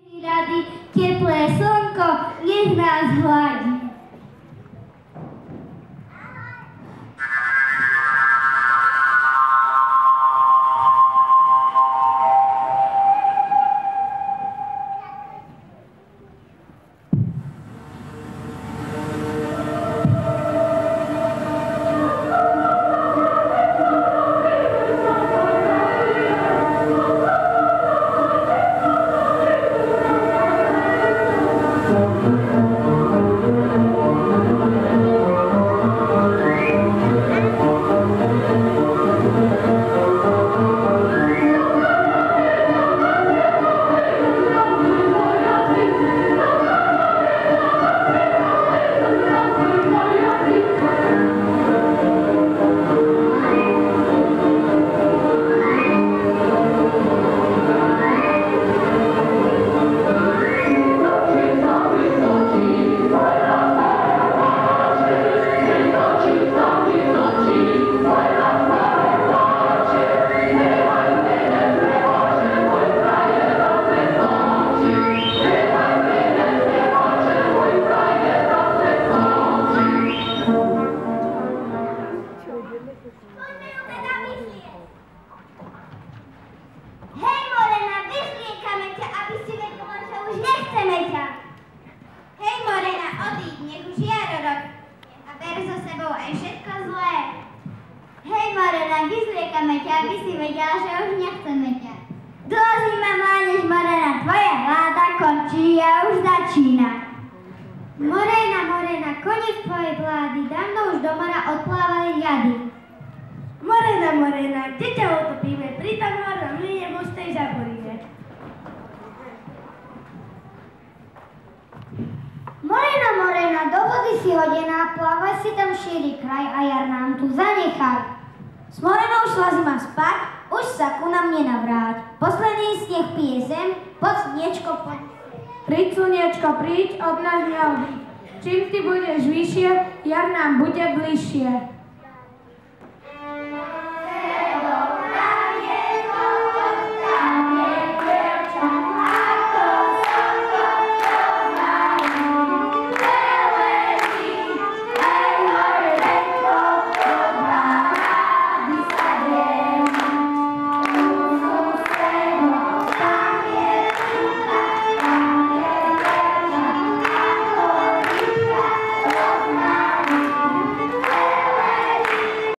Rady, teplé slnko, nech nás hladí. Morena, vyzliekame ťa, aby si vedela, že už nechceme ťa. Dlazíme, mládež Morena, tvoja vláda končí a už začína. Morena, Morena, koniec tvojej vlády, dávno už do mora odplávali ľady. Morena, Morena, kde ťa utopíme, pritom hlavnom mlyne mostej zaboríme. Morena, Morena, do vody si hodená, plávaj si tam šíri kraj a jar nám tu zanechaj. S Morenou šla zima spať, už sa ku nám nenavráť. Posledný sneh pije zem, pod sniečko poď. Príď, slniečko, príď, od nás neodíď. Čím ty budeš vyššie, jar nám bude bližšie.